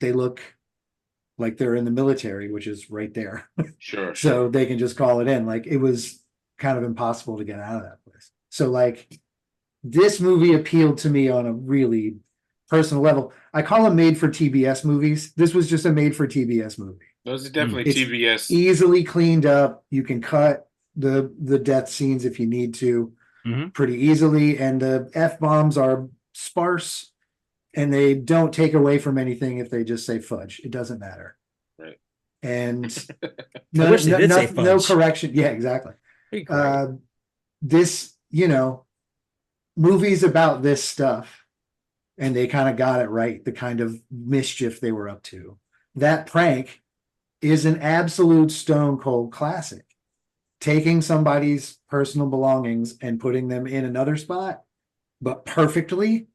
look like they're in the military, which is right there. Sure. So they can just call it in. Like, it was kind of impossible to get out of that place. So like, this movie appealed to me on a really personal level. I call them made for TBS movies. This was just a made for TBS movie. Those are definitely TBS. Easily cleaned up. You can cut the death scenes if you need to pretty easily. And the F-bombs are sparse, and they don't take away from anything if they just say fudge. It doesn't matter. Right. And no correction. Yeah, exactly. This, movies about this stuff, and they kind of got it right, the kind of mischief they were up to. That prank is an absolute stone cold classic. Taking somebody's personal belongings and putting them in another spot, but perfectly.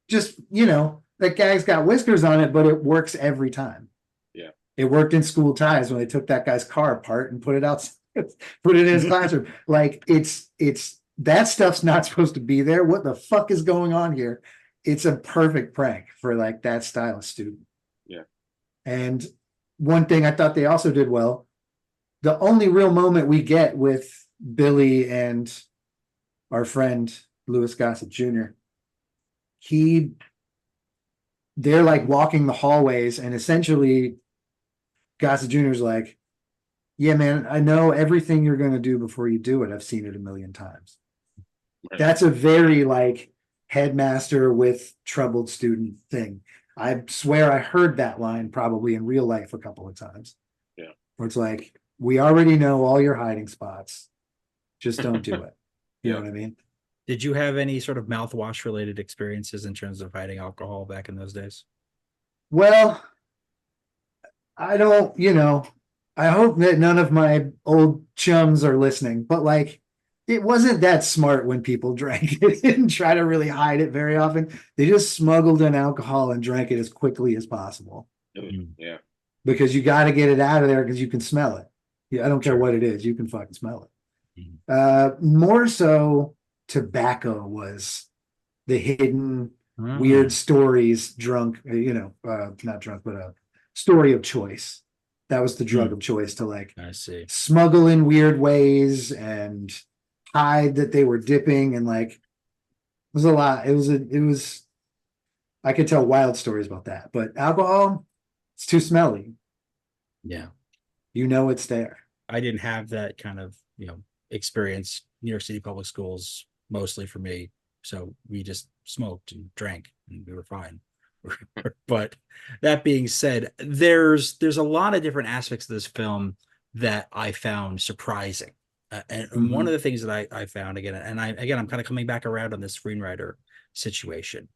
Just, that guy's got whiskers on it, but it works every time. Yeah. It worked in School Ties when they took that guy's car apart and put it out, put it in his classroom. Like, it's that stuff's not supposed to be there. What the fuck is going on here? It's a perfect prank for like that style of student. Yeah. And one thing I thought they also did well, the only real moment we get with Billy and our friend Louis Gossett Jr., they're like walking the hallways, and essentially Gossett Jr. is like, yeah, man, I know everything you're going to do before you do it. I've seen it a million times. Right. That's a very like headmaster with troubled student thing. I swear I heard that line probably in real life a couple of times. Yeah. Where it's like, we already know all your hiding spots. Just don't do it. You know what I mean? Did you have any sort of mouthwash related experiences in terms of hiding alcohol back in those days? Well, I don't, I hope that none of my old chums are listening, but like, it wasn't that smart when people drank. They didn't try to really hide it very often. They just smuggled in alcohol and drank it as quickly as possible. Yeah. Because you got to get it out of there because you can smell it. Yeah, I don't care what it is. You can fucking smell it. More so, tobacco was the hidden weird stories, not drunk, but a story of choice. That was the drug of choice to like smuggle in weird ways and hide that they were dipping, and like it was a lot. It was I could tell wild stories about that, but alcohol, it's too smelly. Yeah. It's there. I didn't have that kind of, experience. New York City public schools, mostly for me. So we just smoked and drank and we were fine. But that being said, there's a lot of different aspects of this film that I found surprising. And one of the things that I found again, and I'm kind of coming back around on this screenwriter situation,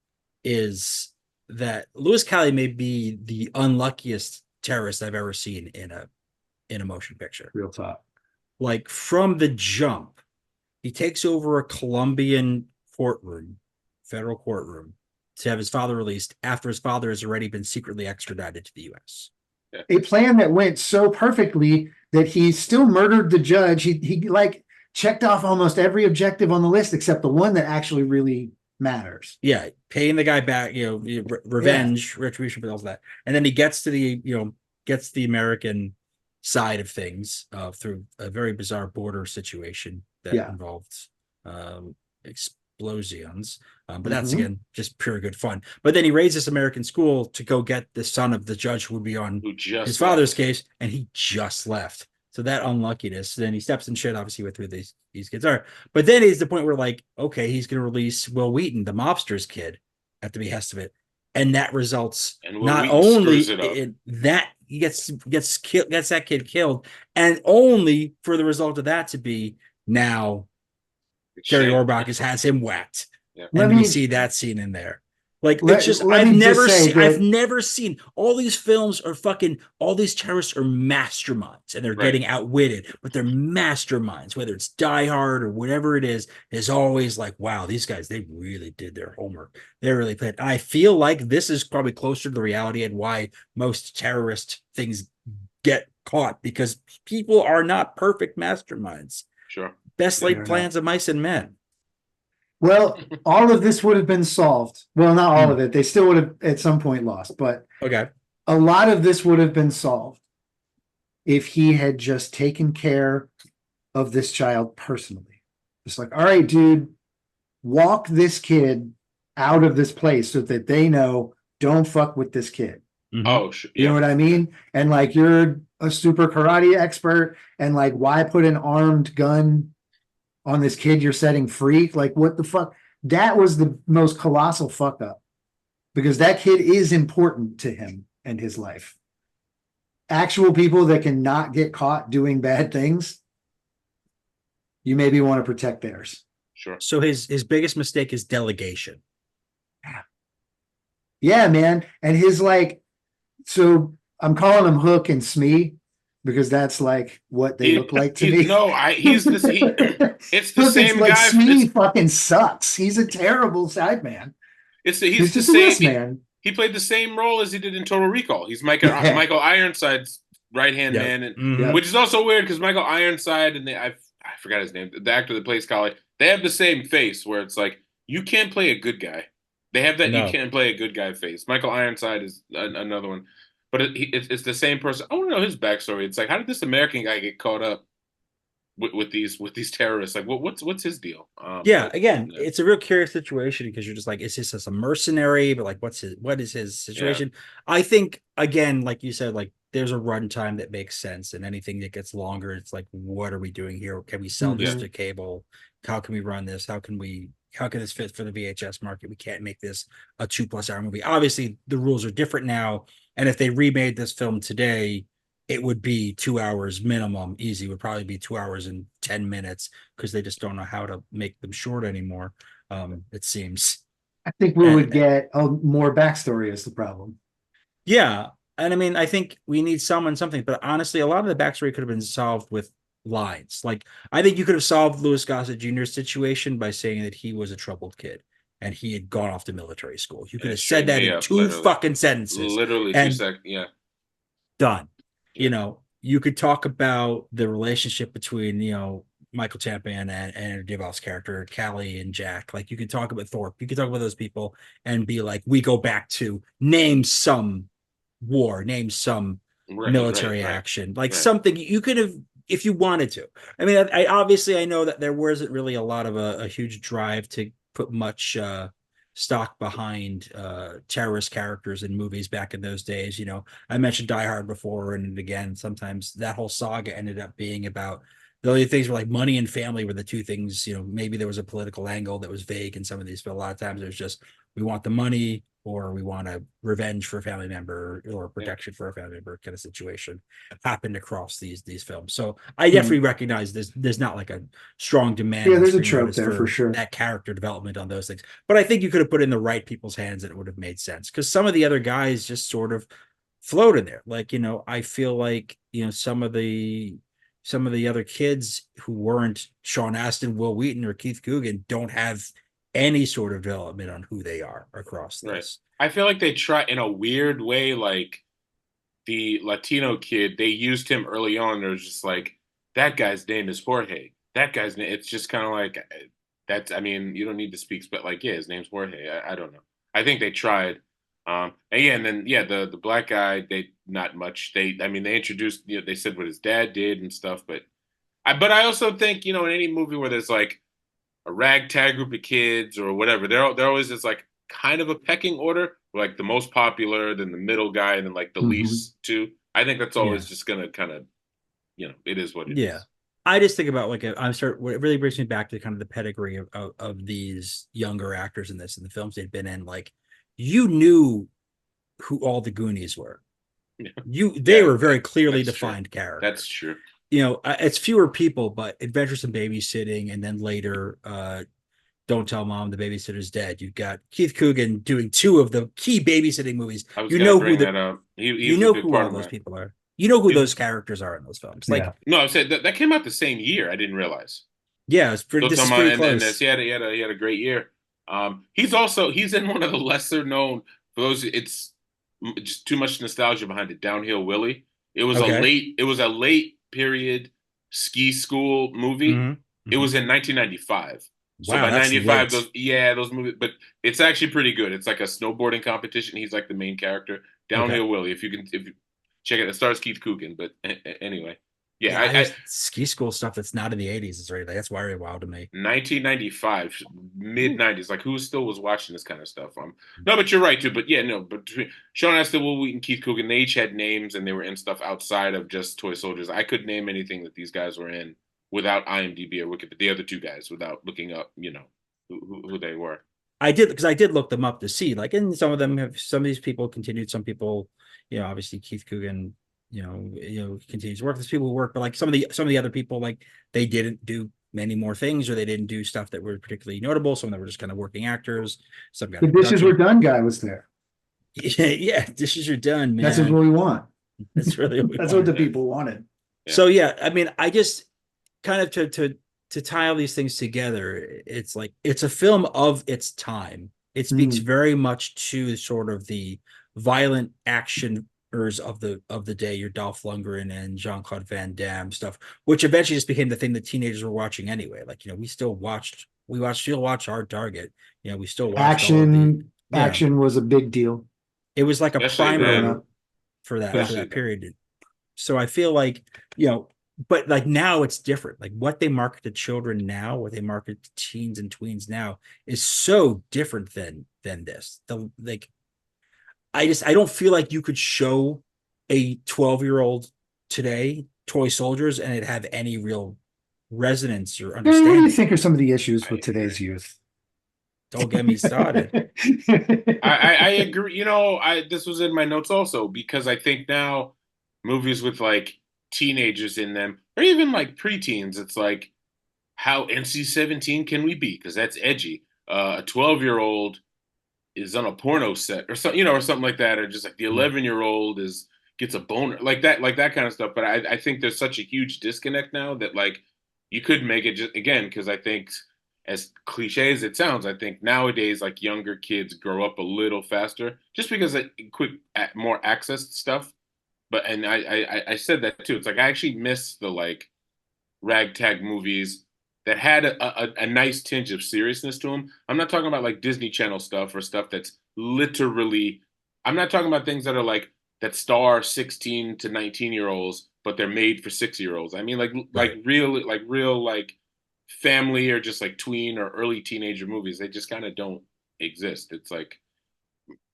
is that Louis Cali may be the unluckiest terrorist I've ever seen in a motion picture. Real talk. Like from the jump, he takes over a Colombian federal courtroom, to have his father released after his father has already been secretly extradited to the U.S. A plan that went so perfectly that he still murdered the judge. He like checked off almost every objective on the list except the one that actually really matters. Yeah, paying the guy back, revenge, retribution for all that. And then he gets to the American side of things through a very bizarre border situation that involved explosions. But that's again just pure good fun. But then he raised this American school to go get the son of the judge who would be on his father's case, and he just left. So that unluckiness. Then he steps in shit, obviously, with who these kids are. But then it's the point where, like, okay, he's going to release Will Wheaton, the mobster's kid, at the behest of it, and that results not only in that he gets that kid killed, and only for the result of that to be now Jerry Orbach has him whacked. Yeah. And we see that scene in there. Like, it's just, I've never seen all these films are all these terrorists are masterminds, and they're getting outwitted, but they're masterminds, whether it's Die Hard or whatever it is always like, wow, these guys, they really did their homework. They really played. I feel like this is probably closer to the reality and why most terrorist things get caught, because people are not perfect masterminds. Sure. Best laid plans of mice and men. Well, all of this would have been solved. Well, not all of it. They still would have at some point lost, but a lot of this would have been solved if he had just taken care of this child personally. Just like, all right, dude, walk this kid out of this place so that they know, don't fuck with this kid. Oh, you know what I mean? And like, you're a super karate expert, and like, why put an armed gun on this kid you're setting free? Like, what the fuck? That was the most colossal fuck up, because that kid is important to him and his life. Actual people that cannot get caught doing bad things, you maybe want to protect theirs. Sure. So his biggest mistake is delegation. Yeah, man. And his like, so I'm calling him Hook and Smee, because that's like what they look like to me. No, it's the same like, guy. Smee fucking sucks. He's a terrible sideman. He's just the same man. He played the same role as he did in Total Recall. He's Michael Ironside's right-hand man, and, which is also weird because Michael Ironside and I forgot his name, the actor that plays Collie, they have the same face where it's like, you can't play a good guy. They have that you can't play a good guy face. Michael Ironside is another one. But it's the same person. I want to know his backstory. It's like, how did this American guy get caught up with these terrorists? Like, what's his deal? It's a real curious situation, because you're just like, is this a mercenary? But like, what is his situation? Yeah. I think, again, like you said, like, there's a runtime that makes sense, and anything that gets longer, it's like, what are we doing here? Can we sell this to cable? How can we run this? How can this fit for the VHS market? We can't make this a 2+ hour movie. Obviously, the rules are different now. And if they remade this film today, it would be 2 hours minimum. Easy. It would probably be 2 hours and 10 minutes, because they just don't know how to make them short anymore. It seems. I think we would get more backstory is the problem. Yeah. And I mean, I think we need something, but honestly, a lot of the backstory could have been solved with lines. Like, I think you could have solved Louis Gossett Jr.'s situation by saying that he was a troubled kid and he had gone off to military school. You could have said that in two fucking sentences. Literally 2 seconds. Yeah. Done. Yeah. You could talk about the relationship between, Michael Champion and Andrew Divoff's character, Callie and Jack. Like, you could talk about Thorpe. You could talk about those people and be like, we go back to name some war, name some military action, like something you could have, if you wanted to. I mean, I know that there wasn't really a lot of a huge drive to put much stock behind terrorist characters in movies back in those days. I mentioned Die Hard before, and again, sometimes that whole saga ended up being about the only things were like money and family were the two things. Maybe there was a political angle that was vague in some of these, but a lot of times there's just, we want the money, or we want a revenge for a family member, or protection for a family member kind of situation happened across these films. So I definitely recognize there's not like a strong demand. Yeah, there's a trope there for sure. That character development on those things. But I think you could have put in the right people's hands and it would have made sense. Because some of the other guys just sort of float in there. Like, I feel like, some of the other kids who weren't Sean Astin, Will Wheaton, or Keith Coogan don't have any sort of development on who they are across Right. this. I feel like they try in a weird way, like the Latino kid, they used him early on. They're just like, that guy's name is Jorge. That guy's name. It's just kind of like that's. I mean, you don't need to speak, but like, yeah, his name's Jorge. I don't know. I think they tried. And yeah, and then yeah, the black guy, they not much. I mean, they introduced. They said what his dad did and stuff, but I also think in any movie where there's like a ragtag group of kids or whatever, they're always just like kind of a pecking order, like the most popular, then the middle guy, and then like the Mhm. least two. I think that's Yeah. always just gonna kind of, it is what it Yeah. is. I just think about like what it really brings me back to kind of the pedigree of these younger actors in this and the films they'd been in. Like, you knew who all the Goonies were. Yeah, They were very that, clearly that's true. defined That's characters. true. It's fewer people, but Adventures in Babysitting, and then later, Don't Tell Mom the Babysitter's Dead. You've got Keith Coogan doing two of the key babysitting movies. I was You gonna know who bring the that up. He you was a know big who part all of those my. people are. You know who He's those characters are in those films. Yeah. Like, no, I said that came out the same year. I didn't realize. yeah, Don't this tell is my pretty and this close. he had a great year. He's in one of the lesser known for those. It's just too much nostalgia behind it. Downhill Willie. Okay. It was a late period ski school movie. Hmm. It Hmm. was in 1995. So Wow, by that's 95, late. those movies, but it's actually pretty good. It's like a snowboarding competition. He's like the main character. Okay. Downhill Willie. If you check it, it stars Keith Coogan. But anyway, yeah, Yeah, I just ski school stuff that's not in the 80s is right. That's very wild to me. 1995, mid Ooh. 90s. Like who still was watching this kind of stuff? No, but you're right too. But yeah, no, but between Sean Astin, Will Wheaton, Keith Coogan, they each had names and they were in stuff outside of just Toy Soldiers. I could name anything that these guys were in without IMDb or Wikipedia. The other two guys without looking up, who they were. I did, because I did look them up to see, like, and some of these people continued, some people, obviously Keith Coogan, continues to work. There's people who work, but like some of the other people, like, they didn't do many more things, or they didn't do stuff that were particularly notable. Some of them were just kind of working actors. Some got The dishes were production. done guy was there. Yeah, yeah, dishes are done, That's what man. we want. That's really what we That's what the wanted. people wanted. Yeah. So yeah, I mean, I just kind of to tie all these things together, it's like it's a film of its time. It speaks Mm. very much to sort of the violent actioners of the day, your Dolph Lundgren and Jean-Claude Van Damme stuff, which eventually just became the thing that teenagers were watching anyway. Like, we still watch Hard Target. We still watched all of the, Action was a big deal it was like a Especially growing primer then. up. for that Especially then. period. So I feel like, but like now it's different. Like what they market to children now, what they market to teens and tweens now is so different than this. I don't feel like you could show a 12-year-old today Toy Soldiers and it have any real resonance or What do you understanding. think are some of the issues I with today's agree. youth? Don't get me started. I agree. This was in my notes also because I think now movies with like teenagers in them, or even like preteens, it's like how NC-17 can we be? Because that's edgy. A 12-year-old is on a porno set or something, or something like that, or just like the 11-year-old gets a boner, like that kind of stuff. But I think there's such a huge disconnect now that like you could make it just again because I think as cliche as it sounds, I think nowadays like younger kids grow up a little faster just because of more access to stuff. But and I said that too. It's like I actually miss the like ragtag movies that had a nice tinge of seriousness to them. I'm not talking about like Disney Channel stuff or stuff that's literally. I'm not talking about things that are like that star 16 to 19-year-olds, but they're made for 6-year-olds. I mean, Right. real like family or just like tween or early teenager movies. They just kind of don't exist. It's like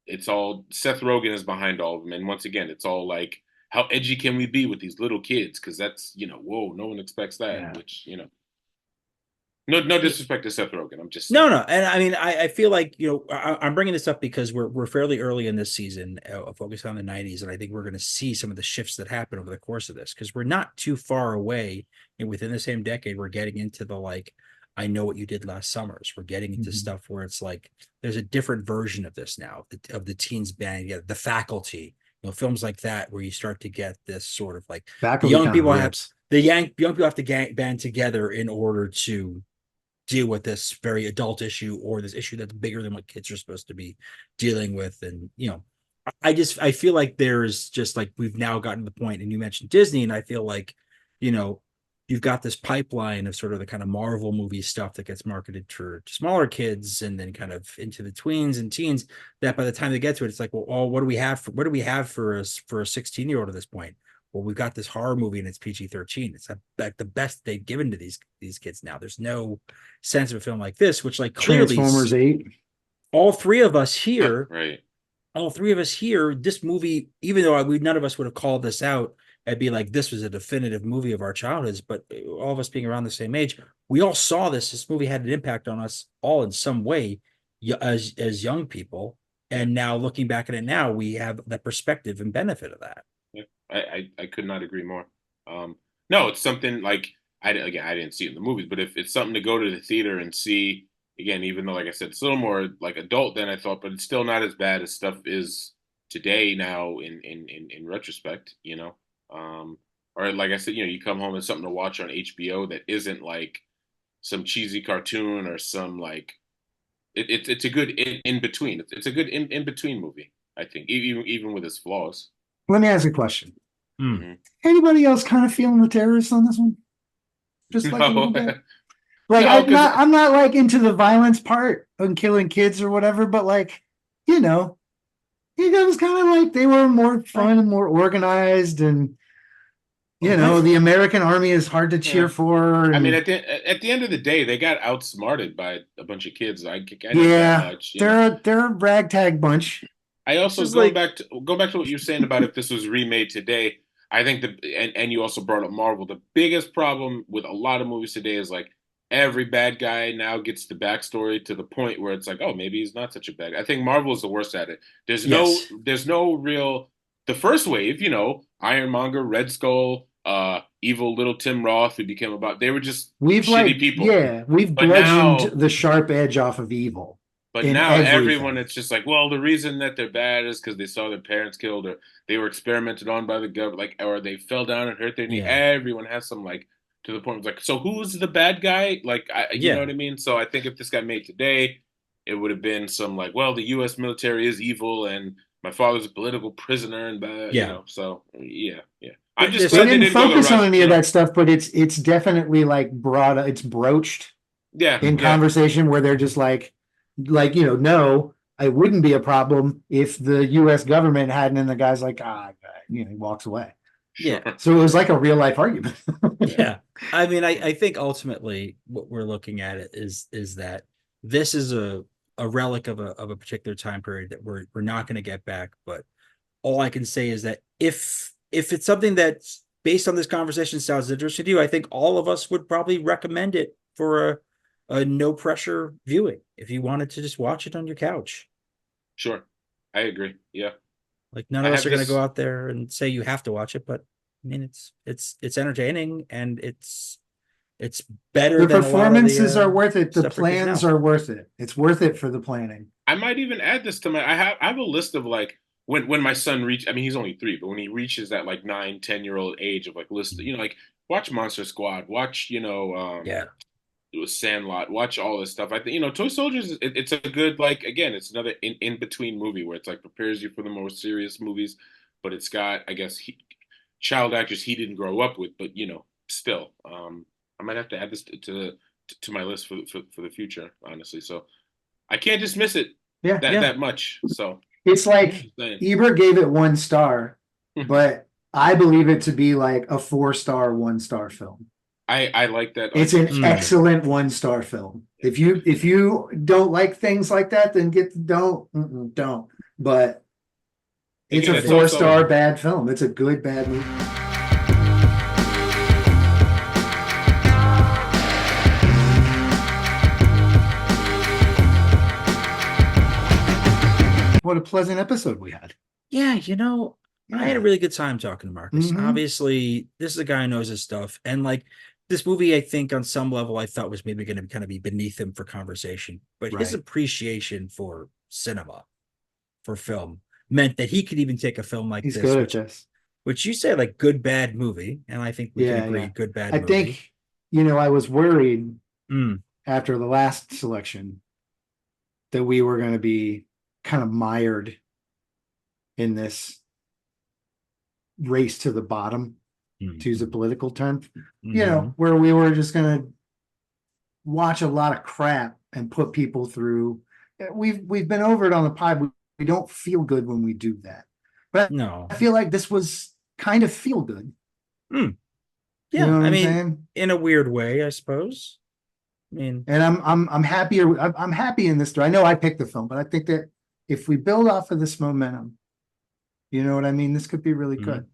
it's all Seth Rogen is behind all of them, and once again, it's all like how edgy can we be with these little kids? Because that's whoa, no one expects that. Yeah. Which no disrespect to Seth Rogen. I'm just No, saying. no, and I mean, I feel like I'm bringing this up because we're fairly early in this season, focused on the '90s, and I think we're going to see some of the shifts that happen over the course of this because we're not too far away, and within the same decade, we're getting into the like, I Know What You Did Last Summers. We're getting into Mhm. stuff where it's like there's a different version of this now of the teens band, yeah, The Faculty, films like that where you start to get this sort of like Back the will be young kind people of have rips. young people have to band together in order to deal with this very adult issue or this issue that's bigger than what kids are supposed to be dealing with. And I feel like there's just like we've now gotten to the point, and you mentioned Disney, and I feel like you've got this pipeline of sort of the kind of Marvel movie stuff that gets marketed for smaller kids and then kind of into the tweens and teens, that by the time they get to it, it's like, well, what do we have for a 16-year-old at this point? Well, we've got this horror movie and it's PG-13. It's like the best they've given to these kids now. There's no sense of a film like this, which like clearly Transformers 8. all three of us here, right. This movie, even though none of us would have called this out, I'd be like, this was a definitive movie of our childhoods, but all of us being around the same age, we all saw this. This movie had an impact on us all in some way as young people. And now looking back at it now, we have the perspective and benefit of that. Yeah, I could not agree more. No, it's something like I didn't see it in the movies, but if it's something to go to the theater and see again, even though like I said, it's a little more like adult than I thought, but it's still not as bad as stuff is today now in retrospect, or like I said, you come home and something to watch on HBO that isn't like some cheesy cartoon or some like it's a good in between. It's a good in between movie, I think, even with its flaws. Let me ask you a question. Mm-hmm. Anybody else kind of feeling the terrorists on this one? Just like a little bit. Like No, I'm not like into the violence part and killing kids or whatever, but like, it was kind of like they were more fun and more organized, and the American army is hard to cheer for. And, I mean, at the end of the day, they got outsmarted by a bunch of kids. I didn't yeah, much, they're a ragtag bunch. I also go back to what you're saying about if this was remade today. I think and you also brought up Marvel. The biggest problem with a lot of movies today is like every bad guy now gets the backstory to the point where it's like, oh, maybe he's not such a bad guy. I think Marvel is the worst at it. There's no real. The first wave, Ironmonger, Red Skull, evil little Tim Roth, who became they were just shitty people. Yeah, we've bludgeoned the sharp edge off of evil. But now everyone, it's just like, well, the reason that they're bad is because they saw their parents killed, or they were experimented on by the government, or they fell down and hurt their knee. Yeah. Everyone has some to the point. It's like, so who's the bad guy? You know what I mean? So I think if this got made today, it would have been some well, the U.S. military is evil, and my father's a political prisoner, and bad. So yeah. I'm just glad they didn't focus on any of that stuff, but it's definitely it's broached. Yeah. In conversation where they're just no, it wouldn't be a problem if the U.S. government hadn't, and the guy's he walks away. Yeah. So it was like a real life argument. Yeah. I mean, I think ultimately what we're looking at is that this is a relic of a particular time period that we're not going to get back. But all I can say is that if it's something that's based on this conversation sounds interesting to you, I think all of us would probably recommend it for a no pressure viewing if you wanted to just watch it on your couch. Sure. I agree. Yeah. None of us are going to go out there and say you have to watch it, but I mean, it's entertaining, and it's better. The performances are worth it. The plans are worth it. It's worth it for the planning. I might even add this to I have a list of when my son reaches, I mean, he's only 3, but when he reaches that 9, 10-year-old age of list, watch Monster Squad, watch, Sandlot, watch all this stuff. I think Toy Soldiers. It's a good again. It's another in between movie where it's prepares you for the more serious movies, but it's got child actors he didn't grow up with, but still. I might have to add this to my list for the future, honestly. So I can't dismiss it that much. So it's Ebert gave it 1 star, but I believe it to be a 4-star, 1-star film. I like that. It's an excellent 1-star film. If you don't like things like that, then don't. But it's a 4-star bad film. It's a good bad movie. What a pleasant episode we had. Yeah, I had a really good time talking to Marcus. Mm-hmm. Obviously, this is a guy who knows his stuff, and this movie, I think on some level, I thought was maybe going to kind of be beneath him for conversation, but his appreciation for cinema, for film, meant that he could even take a film like He's this, good at this. which you say like good, bad movie. And I think we can agree, good, bad I movie. think, I was worried Mm. after the last selection that we were going to be kind of mired in this race to the bottom, to use a political term, where we were just going to watch a lot of crap and put people through. We've been over it on the pod. We don't feel good when we do that. But No, I feel like this was kind of feel good. Yeah, you know what I I'm mean, saying? in a weird way, I suppose. I mean, and I'm happier. I'm happy in this story. I know I picked the film, but I think that if we build off of this momentum, you know what I mean? This could be really good.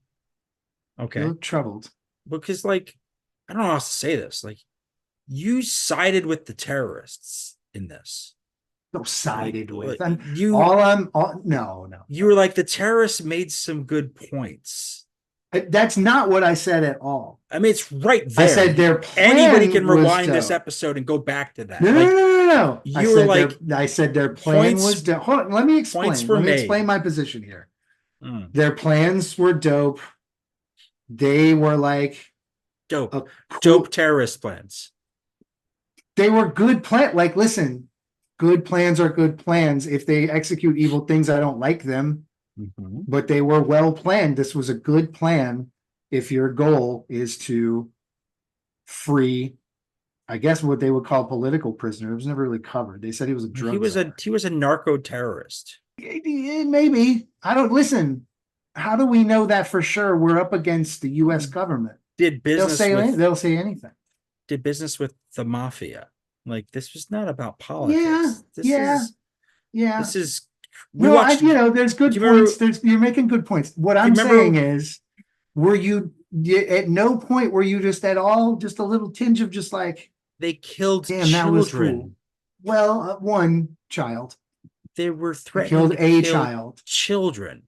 Okay. You look troubled. Because, like, I don't know how else to say this. Like, you sided with the terrorists in this. No, sided with. No. You were like, the terrorists made some good points. That's not what I said at all. I mean, it's right there. I said their plan. Anybody can rewind this episode and go back to that. No. I said their plan points, was dope. Hold on, let me explain. Let me explain my position here. Their plans were dope. They were like dope terrorist plans. They were good plan. Like, listen, good plans are good plans. If they execute evil things, I don't like them. But they were well planned. This was a good plan if your goal is to free, I guess, what they would call political prisoner. It was never really covered. They said he was a drug. He was a narco terrorist. Maybe. I don't listen. How do we know that for sure? We're up against the U.S. government. They'll say anything. Did business with the mafia. Like, this was not about politics. This is there's good points. You're making good points. What I'm saying is, were you at no point were you just at all just a little tinge of just like they killed children? That was cool. Well, one child. They were threatening to kill children.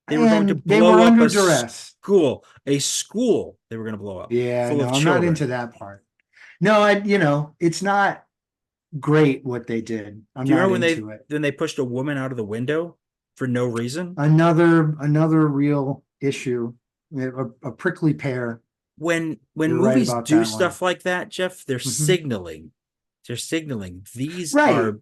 They were going to blow up under duress. A school they were going to blow up. Yeah, no, I'm not into that part. No, it's not great what they did. Do you remember when they pushed a woman out of the window for no reason? Another real issue, a prickly pear. When movies do stuff like that, Jeff, they're signaling. They're signaling these are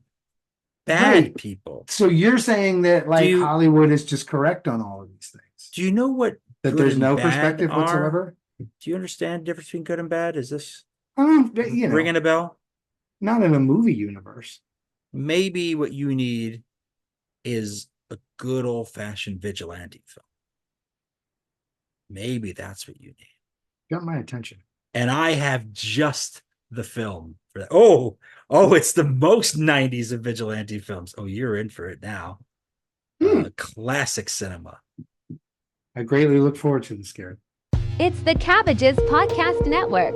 bad people. So you're saying that Hollywood is just correct on all of these things? Do you know what? That there's no perspective whatsoever? Do you understand the difference between good and bad? Is this ringing a bell? Not in a movie universe. Maybe what you need is a good old-fashioned vigilante film. Maybe that's what you need. Got my attention. And I have just the film for that. Oh, it's the most 90s of vigilante films. Oh, you're in for it now. Classic cinema. I greatly look forward to this, Garrett. It's the Cabbages Podcast Network.